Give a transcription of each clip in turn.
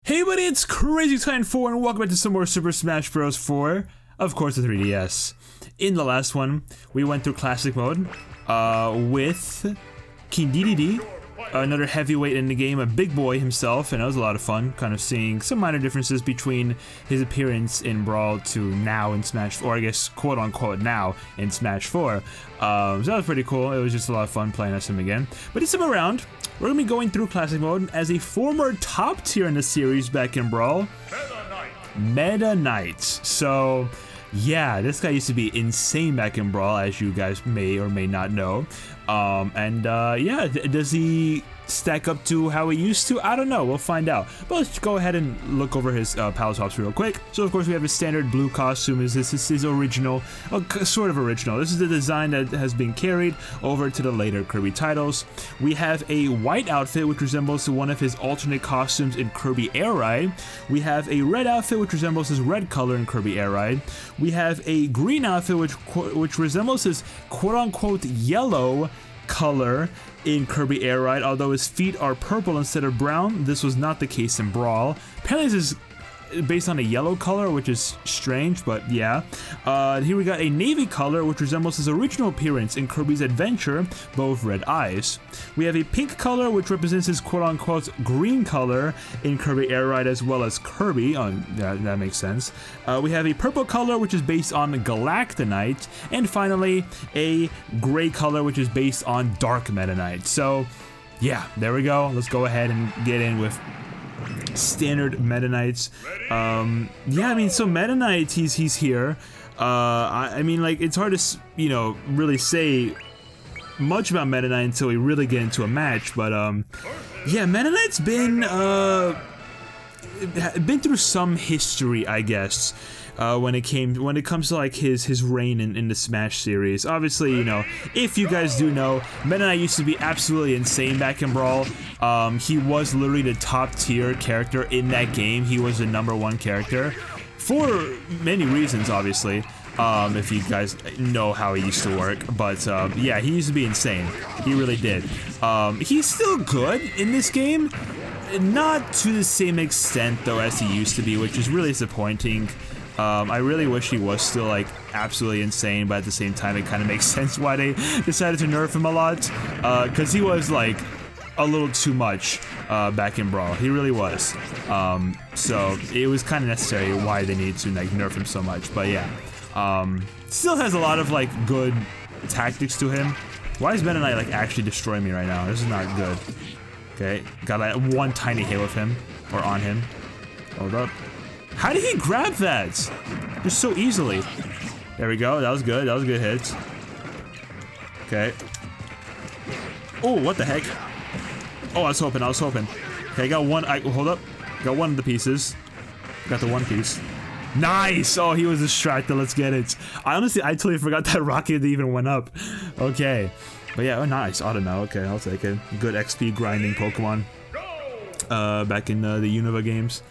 Hey buddy, it's Crazy4 and welcome back to some more Super Smash Bros. 4, of course the 3DS. In the last one, we went through Classic Mode with King Dedede, another heavyweight in the game, a big boy himself, and that was a lot of fun, kind of seeing some minor differences between his appearance in Brawl to now in Smash 4, I guess quote-unquote now in Smash 4. So that was pretty cool. It was just a lot of fun playing as him again. But this time around, we're going to be going through Classic Mode as a former top tier in the series back in Brawl, Meta Knight. So, yeah, this guy used to be insane back in Brawl, as you guys may or may not know. Yeah, does he stack up to how he used to? I don't know, we'll find out. But let's go ahead and look over his Palace Hops real quick. So of course we have his standard blue costume. This is his original, sort of original. This is the design that has been carried over to the later Kirby titles. We have a white outfit which resembles one of his alternate costumes in Kirby Air Ride. We have a red outfit which resembles his red color in Kirby Air Ride. We have a green outfit which resembles his quote-unquote yellow color in Kirby Air Ride, although his feet are purple instead of brown. This was not the case in Brawl. Apparently this is based on a yellow color, which is strange, but yeah. Here we got a navy color, which resembles his original appearance in Kirby's Adventure, both red eyes. We have a pink color, which represents his quote-unquote green color in Kirby Air Ride as well as Kirby. That makes sense. We have a purple color, which is based on Galactonite. And finally, a gray color, which is based on Dark Meta Knight. So, yeah, there we go. Let's go ahead and get in with standard Meta Knights. Yeah, I mean, so Meta Knight, he's here. I mean, like, it's hard to, you know, really say much about Meta Knight until we really get into a match, but, yeah, Meta Knight's been through some history, I guess. When it comes to like his reign in the Smash series. Obviously, you know, if you guys do know, Meta Knight used to be absolutely insane back in Brawl. He was literally the top tier character in that game. He was the #1 character for many reasons, obviously. If you guys know how he used to work, but yeah, he used to be insane. He really did. He's still good in this game, not to the same extent though as he used to be, which is really disappointing. I really wish he was still like absolutely insane, but at the same time it kind of makes sense why they decided to nerf him a lot, because he was like a little too much back in Brawl. He really was. So it was kind of necessary why they needed to like nerf him so much. But yeah, still has a lot of like good tactics to him. Why is Meta Knight like actually destroying me right now? This is not good. Okay, got like one tiny hit with him or on him. Hold up. How did he grab that? Just so easily. There we go. That was good. That was a good hit. Okay. Oh, what the heck? Oh, I was hoping. Okay, I got one. Hold up. Got one of the pieces. Got the one piece. Nice! Oh, he was distracted. Let's get it. I totally forgot that rocket even went up. Okay. But yeah, oh, nice. Auto now. Okay, I'll take it. Good XP grinding Pokemon. Back in the Unova games.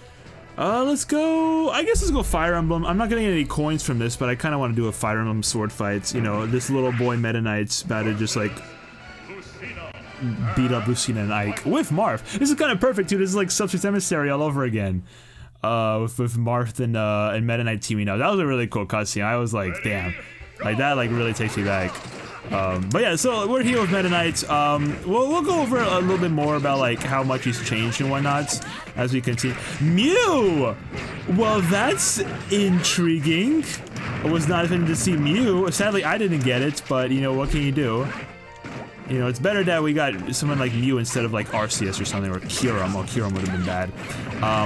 Let's go, I guess let's go Fire Emblem. I'm not getting any coins from this, but I kind of want to do a Fire Emblem sword fight. You know, this little boy Meta Knight's about to just like beat up Lucina and Ike with Marth. This is kind of perfect, dude. This is like Substance Emissary all over again. With Marth and Meta Knight teaming up. That was a really cool cutscene. I was like, damn. Like that like really takes me back. But yeah, so we're here with Meta Knight. We'll go over a little bit more about like how much he's changed and whatnot as we continue. Mew! Well, that's intriguing. I was not even to see Mew. Sadly, I didn't get it, but you know, what can you do? You know, it's better that we got someone like Mew instead of like Arceus or something, or Kyurem. Well, Kyurem would have been bad.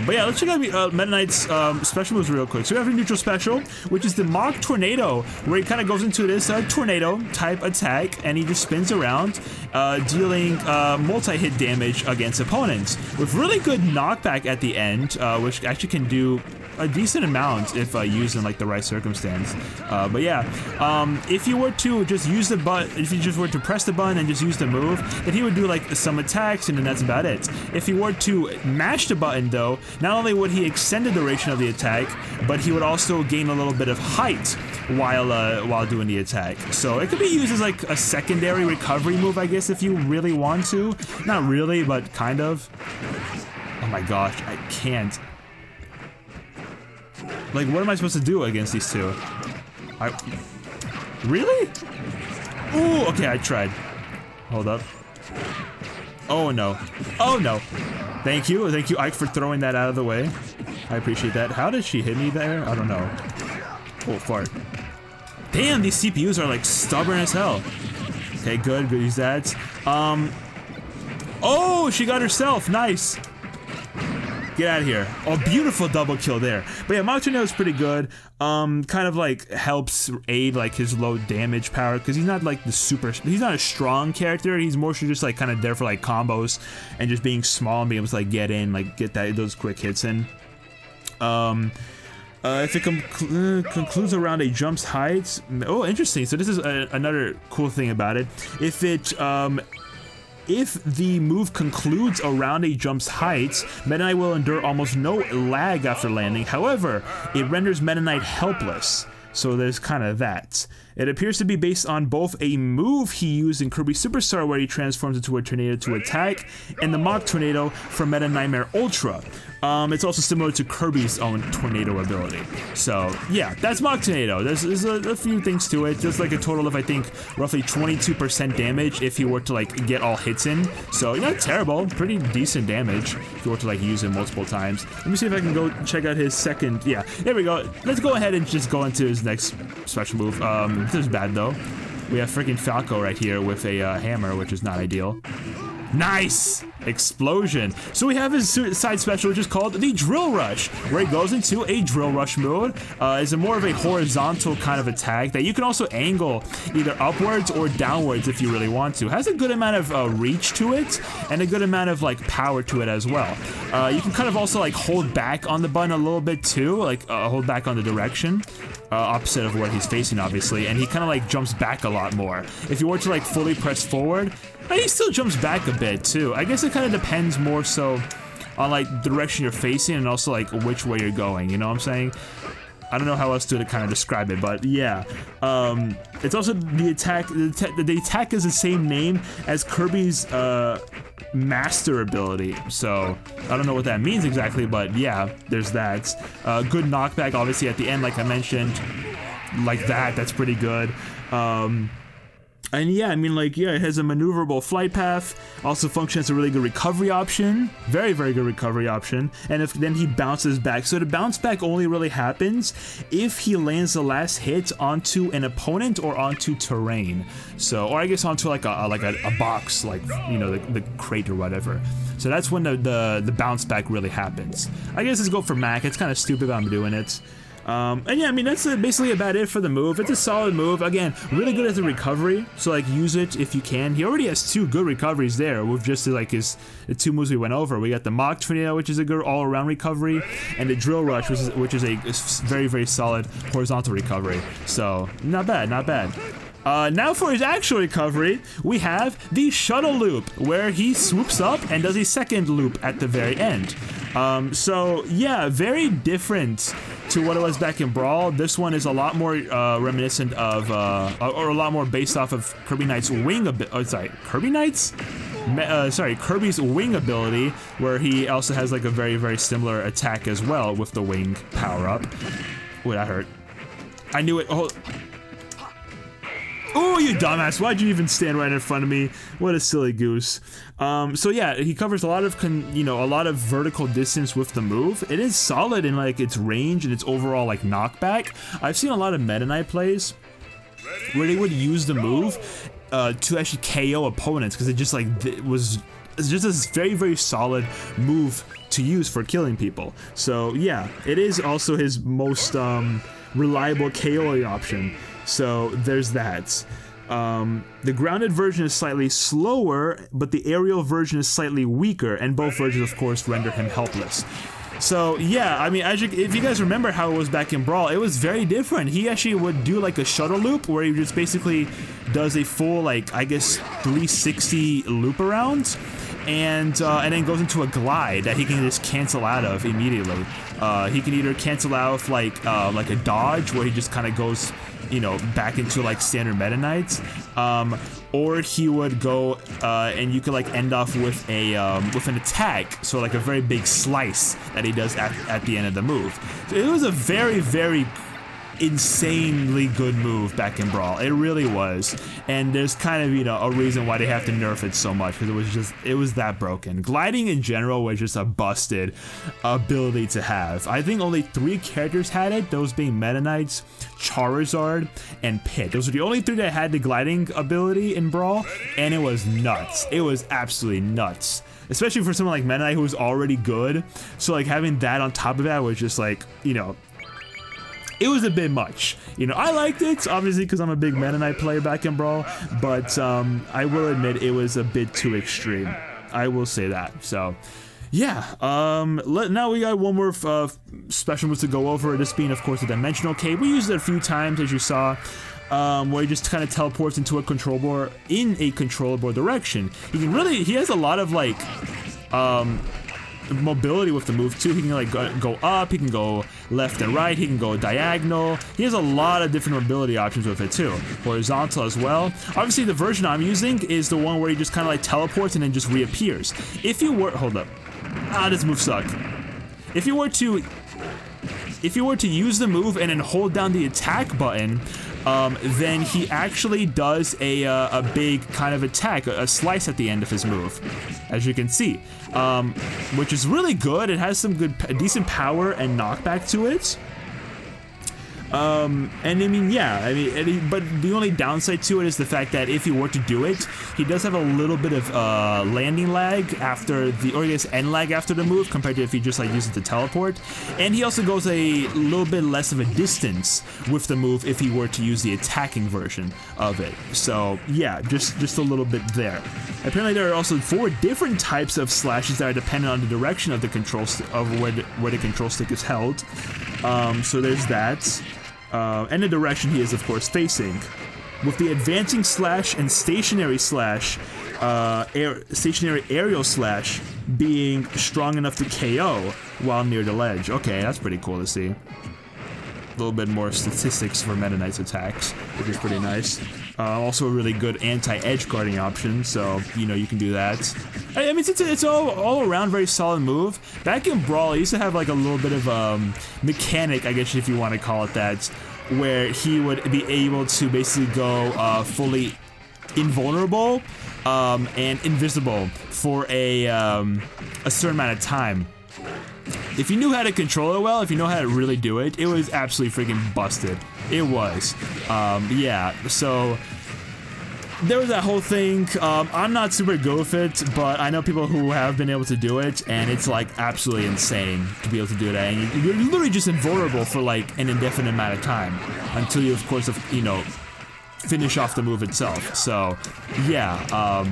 But yeah, let's check out Meta Knight's special moves real quick. So we have a neutral special, which is the Mock Tornado, where he kind of goes into this tornado type attack, and he just spins around, dealing multi-hit damage against opponents, with really good knockback at the end, which actually can do a decent amount if used in like the right circumstance. But yeah, if you were to just use the button, if you just were to press the button and just use the move, then he would do like some attacks and then that's about it. If he were to mash the button though, not only would he extend the duration of the attack, but he would also gain a little bit of height while doing the attack. So it could be used as like a secondary recovery move, I guess, if you really want to. Not really, but kind of. Oh my gosh, I can't. Like, what am I supposed to do against these two? Really? Ooh, okay, I tried. Hold up. Oh no. Oh no. Thank you, Ike, for throwing that out of the way. I appreciate that. How did she hit me there? I don't know. Oh, fart. Damn, these CPUs are like stubborn as hell. Okay, good use that. Oh, she got herself, nice. Get out of here. Oh, beautiful double kill there. But yeah, Mach Tornado is pretty good. Kind of like helps aid like his low damage power because he's not like the he's not a strong character. He's more so just like kind of there for like combos and just being small and being able to like get in, like get those quick hits in. If it concludes around a jump's height. Oh, interesting. So this is another cool thing about it. If the move concludes around a jump's height, Meta Knight will endure almost no lag after landing. However, it renders Meta Knight helpless. So there's kind of that. It appears to be based on both a move he used in Kirby Superstar where he transforms into a tornado to attack, and the Mach Tornado from Meta Nightmare Ultra. It's also similar to Kirby's own tornado ability. So yeah, that's Mach Tornado. There's a few things to it. There's like a total of I think roughly 22% damage if you were to like get all hits in. So not terrible, pretty decent damage if you were to like use it multiple times. Let me see if I can go check out his second. Yeah, there we go. Let's go ahead and just go into his next special move. This is bad though. We have freaking Falco right here with a hammer, which is not ideal. Nice! Explosion. So we have his side special, which is called the Drill Rush, where he goes into a Drill Rush mode. It's more of a horizontal kind of attack that you can also angle either upwards or downwards if you really want to. Has a good amount of reach to it and a good amount of like power to it as well. You can kind of also like hold back on the button a little bit too, like hold back on the direction. Opposite of where he's facing, obviously, and he kind of like jumps back a lot more. If you were to like fully press forward, he still jumps back a bit too. I guess it kind of depends more so on like the direction you're facing and also like which way you're going, you know what I'm saying? I don't know how else to kind of describe it, but yeah. It's also the attack, the attack is the same name as Kirby's master ability, so I don't know what that means exactly, but yeah, there's that. Good knockback obviously at the end, like I mentioned, like that's pretty good. And yeah, I mean, like, yeah, it has a maneuverable flight path, also functions as a really good recovery option, very, very good recovery option, and if then he bounces back. So the bounce back only really happens if he lands the last hit onto an opponent or onto terrain. So, or I guess onto like a box, like, you know, the crate or whatever. So that's when the bounce back really happens. I guess let's go for Mac. It's kind of stupid, but I'm doing it. And yeah, I mean, that's basically about it for the move. It's a solid move. Again, really good at the recovery, so like use it if you can. He already has 2 good recoveries there with just like the 2 moves we went over. We got the Mach Tornado, which is a good all-around recovery, and the Drill Rush, which is a very, very solid horizontal recovery. So not bad, not bad. Now for his actual recovery, we have the Shuttle Loop, where he swoops up and does a second loop at the very end. So yeah, very different to what it was back in Brawl. This one is a lot more reminiscent of, or a lot more based off of Kirby Knight's wing Kirby's wing ability, where he also has like a very, very similar attack as well with the wing power-up. Ooh, that hurt. I knew it. Oh, you dumbass, why'd you even stand right in front of me? What a silly goose. So yeah, he covers a lot of, a lot of vertical distance with the move. It is solid in like its range and its overall like knockback. I've seen a lot of Meta Knight plays where they would use the move to actually KO opponents because it just like, it's just this very, very solid move to use for killing people. So yeah, it is also his most reliable KOing option. So there's that. The grounded version is slightly slower, but the aerial version is slightly weaker, and both versions, of course, render him helpless. So yeah, I mean, if you guys remember how it was back in Brawl, it was very different. He actually would do like a shuttle loop where he just basically does a full, like, I guess 360 loop around. and then goes into a glide that he can just cancel out of immediately. He can either cancel out with like a dodge, where he just kind of goes, you know, back into like standard Meta Knights, or he would go and you could like end off with an attack, so like a very big slice that he does at the end of the move. So it was a very, very insanely good move back in Brawl. It really was, and there's kind of, you know, a reason why they have to nerf it so much, because it was that broken. Gliding in general was just a busted ability to have. I think only 3 characters had it, those being Meta Knights, Charizard, and Pit. Those were the only 3 that had the gliding ability in Brawl, and it was nuts. It was absolutely nuts, especially for someone like Meta Knight who was already good. So like having that on top of that was just like, you know, it was a bit much. You know, I liked it, obviously, because I'm a big Meta Knight player back in Brawl, but I will admit it was a bit too extreme. I will say that. So, yeah. Now we got one more special move to go over, this being, of course, the Dimensional Cape. We used it a few times, as you saw, where he just kind of teleports into a control board in a controllable direction. He has a lot of, like, mobility with the move too. He can like go up, he can go left and right, he can go diagonal. He has a lot of different mobility options with it too. Horizontal as well. Obviously the version I'm using is the one where he just kind of like teleports and then just reappears. If you were, hold up, this move sucked. If you were to use the move and then hold down the attack button, then he actually does a big kind of attack, a slice at the end of his move, as you can see, which is really good. It has some decent power and knockback to it. And I mean, yeah, but the only downside to it is the fact that if he were to do it, he does have a little bit of landing lag after or I guess end lag after the move, compared to if he just like uses the teleport. And he also goes a little bit less of a distance with the move if he were to use the attacking version of it. So yeah, just a little bit there. Apparently there are also 4 different types of slashes that are dependent on the direction of the control of where the control stick is held. So there's that. And the direction he is, of course, facing. With the advancing slash and stationary slash, stationary aerial slash being strong enough to KO while near the ledge. Okay, that's pretty cool to see. A little bit more statistics for Meta Knight's attacks, which is pretty nice. Also a really good anti-edge guarding option, so, you know, you can do that. I mean, it's all around very solid move. Back in Brawl, I used to have like a little bit of mechanic, I guess if you want to call it that, where he would be able to basically go fully invulnerable and invisible for a certain amount of time. If you knew how to control it well, if you know how to really do it, it was absolutely freaking busted. It was. Yeah, so there was that whole thing. I'm not super good with it, but I know people who have been able to do it, and it's like absolutely insane to be able to do that. And you're literally just invulnerable for like an indefinite amount of time until you, of course, you know, finish off the move itself. So yeah,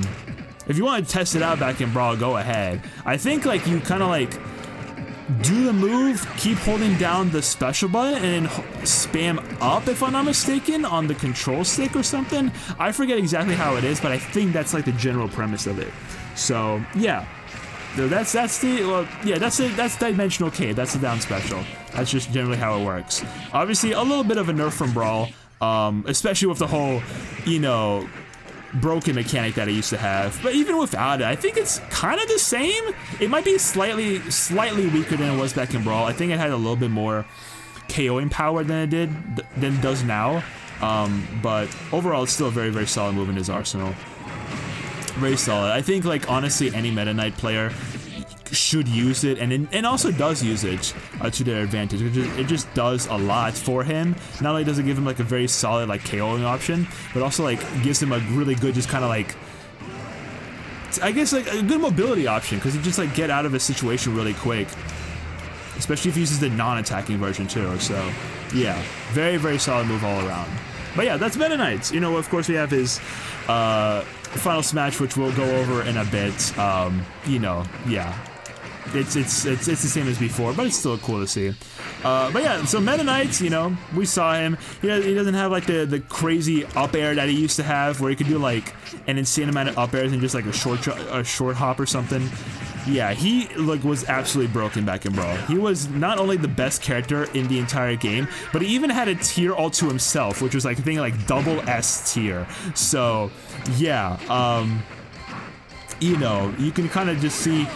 if you want to test it out back in Brawl, go ahead. I think like you kind of like do the move, keep holding down the special button, and then spam up, if I'm not mistaken, on the control stick or something. I forget exactly how it is, but I think that's like the general premise of it. So yeah, so that's Dimensional Cape. That's the down special. That's just generally how it works. Obviously, a little bit of a nerf from Brawl, especially with the whole, you know, broken mechanic that I used to have, but even without it, I think it's kind of the same. It might be slightly weaker than it was back in Brawl. I think it had a little bit more KOing power than it does now. But overall, it's still a very, very solid move in his arsenal. Very solid. I think, like, honestly, any Meta Knight player should use it, and also does use it to their advantage. It just does a lot for him. Not only does it give him like a very solid like KOing option, but also like gives him a really good just kind of like, I guess, like a good mobility option, because he just like get out of a situation really quick, especially if he uses the non-attacking version too. So yeah, very, very solid move all around. But yeah, that's Meta Knight. You know, of course we have his final smash, which we'll go over in a bit. You know, yeah. it's the same as before, but it's still cool to see. But yeah, so Meta Knight, you know, we saw him. He doesn't have like the crazy up air that he used to have, where he could do like an insane amount of up airs and just like a short hop or something. Yeah, he like was absolutely broken back in Brawl. He was not only the best character in the entire game, but he even had a tier all to himself, which was like a thing like double S tier. So yeah, you know, you can kind of just see.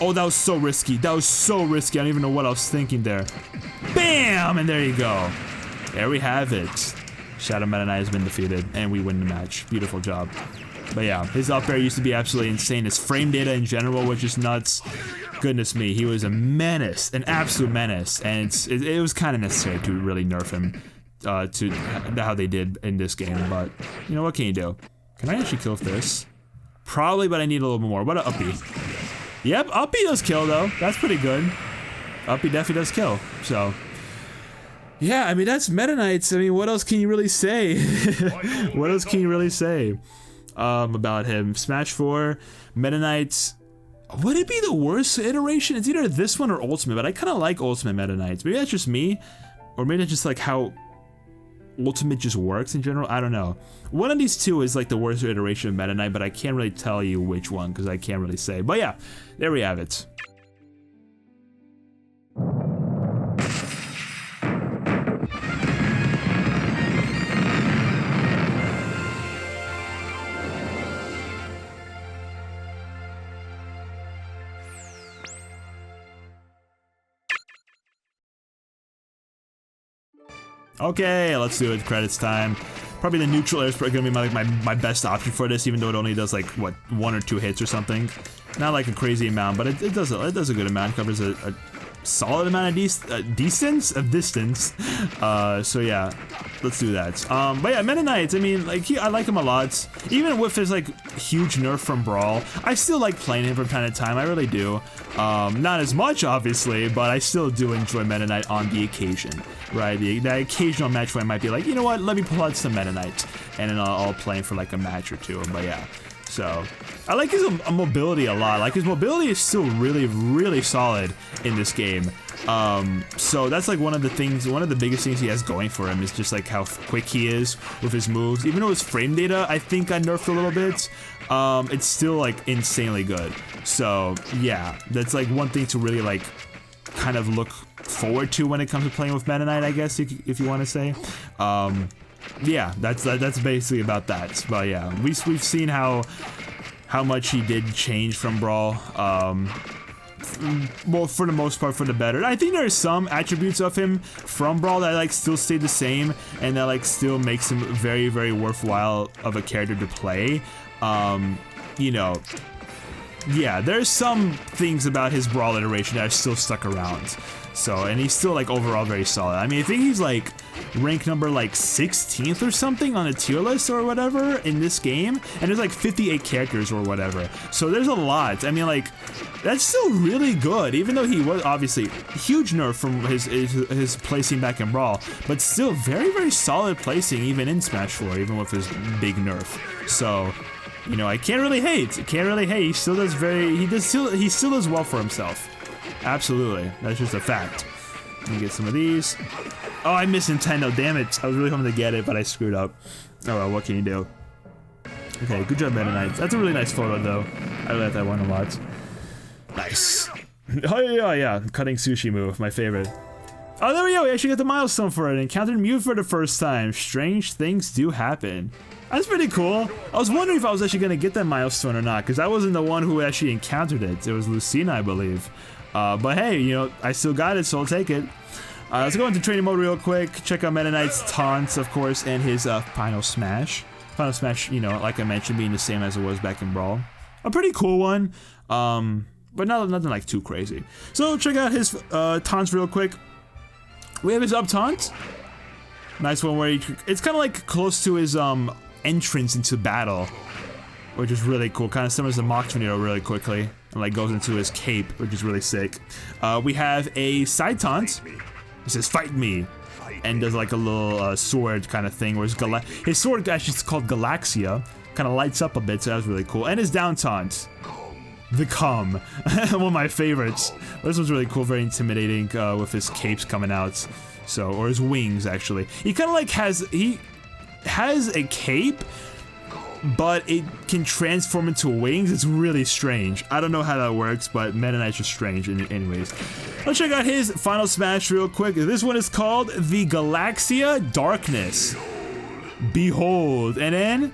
Oh, that was so risky. That was so risky. I don't even know what I was thinking there. Bam! And there you go. There we have it. Shadow Meta Knight has been defeated, and we win the match. Beautiful job. But yeah, his up air used to be absolutely insane. His frame data in general was just nuts. Goodness me, he was a menace, an absolute menace, and it was kind of necessary to really nerf him to how they did in this game. But you know, what can you do? Can I actually kill with this? Probably, but I need a little bit more. What an uppy. Yep, uppy does kill though. That's pretty good. Uppy definitely does kill. So, yeah, I mean that's Meta Knights. I mean, what else can you really say? What else can you really say about him? Smash 4, Meta Knights. Would it be the worst iteration? It's either this one or Ultimate, but I kind of like Ultimate Meta Knights. Maybe that's just me, or maybe that's just like how Ultimate just works in general. I don't know. One of these two is like the worst iteration of Meta Knight, but I can't really tell you which one because I can't really say. But yeah, there we have it. Okay, let's do it. Credits time. Probably the neutral air is probably gonna be my best option for this, even though it only does like what 1 or 2 hits or something. Not like a crazy amount, but it does a good amount. It covers a solid amount of distance. So yeah, let's do that. But yeah, Meta Knight, I mean, like I like him a lot. Even with his like huge nerf from Brawl, I still like playing him from time to time. I really do. Not as much, obviously, but I still do enjoy Meta Knight on the occasion, right? That occasional match where I might be like, you know what, let me pull out some Meta Knight, and then I'll play him for like a match or two. But yeah, so I like his mobility a lot. Like his mobility is still really solid in this game. So that's like one of the biggest things he has going for him is just like how quick he is with his moves. Even though his frame data I think got nerfed a little bit, it's still like insanely good. So yeah, that's like one thing to really like kind of look forward to when it comes to playing with Meta Knight, I guess, if you want to say. Yeah, that's basically about that. But yeah, we've seen how much he did change from Brawl. Well, for the most part, for the better. I think there are some attributes of him from Brawl that like still stay the same, and that like still makes him very worthwhile of a character to play. You know, yeah, there's some things about his Brawl iteration that are still stuck around. So, and he's still like overall very solid. I mean, I think he's like rank number like 16th or something on a tier list or whatever in this game, and there's like 58 characters or whatever. So there's a lot. I mean, like that's still really good, even though he was obviously huge nerf from his placing back in Brawl, but still very solid placing even in Smash 4, even with his big nerf. So, you know, I can't really hate. He still does he still does well for himself. Absolutely, that's just a fact. Let me get some of these. Oh, I missed Nintendo, damn it. I was really hoping to get it, but I screwed up. Oh well, what can you do? Okay, good job, Meta Knight. That's a really nice photo, though. I really like that one a lot. Nice. Oh yeah, cutting sushi move, my favorite. Oh, there we go, we actually got the milestone for it. Encountered Mew for the first time. Strange things do happen. That's pretty cool. I was wondering if I was actually gonna get that milestone or not, because I wasn't the one who actually encountered it. It was Lucina, I believe. But hey, you know, I still got it, so I'll take it. Let's go into training mode real quick. Check out Meta Knight's taunts, of course, and his final smash. Final smash, you know, like I mentioned, being the same as it was back in Brawl. A pretty cool one, but nothing like too crazy. So check out his taunts real quick. We have his up taunt. Nice one where it's kind of like close to his entrance into battle, which is really cool. Kind of similar to the Mach tornado really quickly. And like goes into his cape, which is really sick. We have a side taunt. It says "Fight me," and does like a little sword kind of thing. Where his sword actually is called Galaxia, kind of lights up a bit, so that was really cool. And his down taunt. the cum. One of my favorites. This one's really cool, very intimidating with his capes coming out. So, or his wings actually. He kind of like he has a cape, but it can transform into wings. It's really strange. I don't know how that works, but Meta Knight's just strange. Anyways, let's check out his final smash real quick. This one is called the Galaxia Darkness. Behold, and then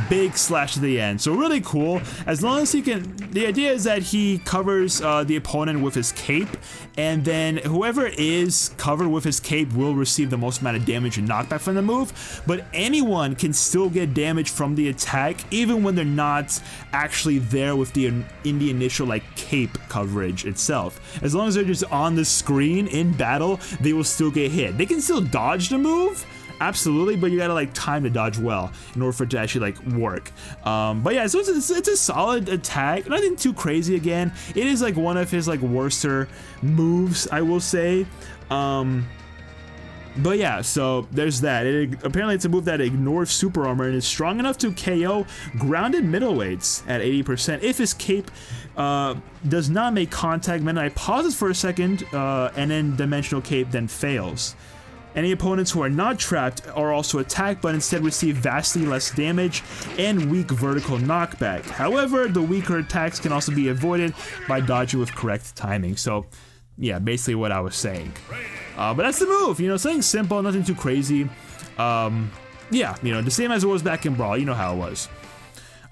big slash at the end. So really cool. As long as he can, the idea is that he covers the opponent with his cape, and then whoever is covered with his cape will receive the most amount of damage and knockback from the move, but anyone can still get damage from the attack even when they're not actually there with in the initial like cape coverage itself. As long as they're just on the screen in battle, they will still get hit. They can still dodge the move, absolutely, but you gotta like time to dodge well in order for it to actually like work. But yeah, so it's a solid attack, nothing too crazy. Again, it is like one of his like worser moves, I will say. But yeah, so there's that. Apparently it's a move that ignores super armor and is strong enough to KO grounded middleweights at 80% if his cape does not make contact. Meta Knight pauses for a second, and then dimensional cape then fails. Any opponents who are not trapped are also attacked, but instead receive vastly less damage and weak vertical knockback. However, the weaker attacks can also be avoided by dodging with correct timing. So, yeah, basically what I was saying. But that's the move, you know, something simple, nothing too crazy. Yeah, you know, the same as it was back in Brawl, you know how it was.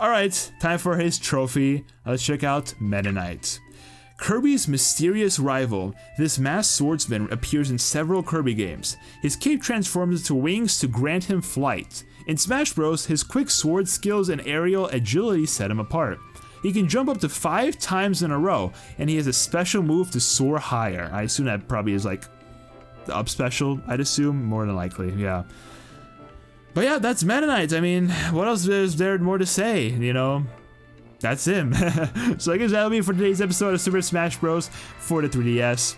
Alright, time for his trophy. Let's check out Meta Knight. Kirby's mysterious rival, this masked swordsman appears in several Kirby games. His cape transforms into wings to grant him flight. In Smash Bros, his quick sword skills and aerial agility set him apart. He can jump up to 5 times in a row, and he has a special move to soar higher. I assume that probably is like the up special, I'd assume, more than likely, yeah. But yeah, that's Meta Knight. I mean, what else is there more to say, you know? That's him. So I guess that'll be for today's episode of Super Smash Bros. For the 3DS.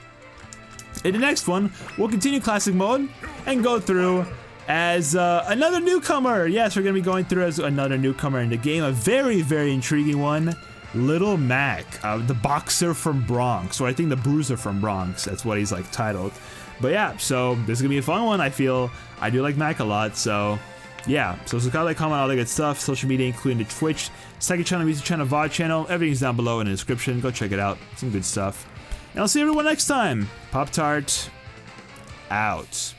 In the next one, we'll continue Classic Mode and go through as another newcomer. Yes, we're going to be going through as another newcomer in the game. A very, very intriguing one. Little Mac, the boxer from Bronx, or I think the bruiser from Bronx. That's what he's like titled. But yeah, so this is going to be a fun one, I feel. I do like Mac a lot, so... yeah, so subscribe, like, comment, all that good stuff. Social media, including the Twitch, second channel, music channel, VOD channel. Everything's down below in the description. Go check it out. Some good stuff. And I'll see everyone next time. Pop-Tart out.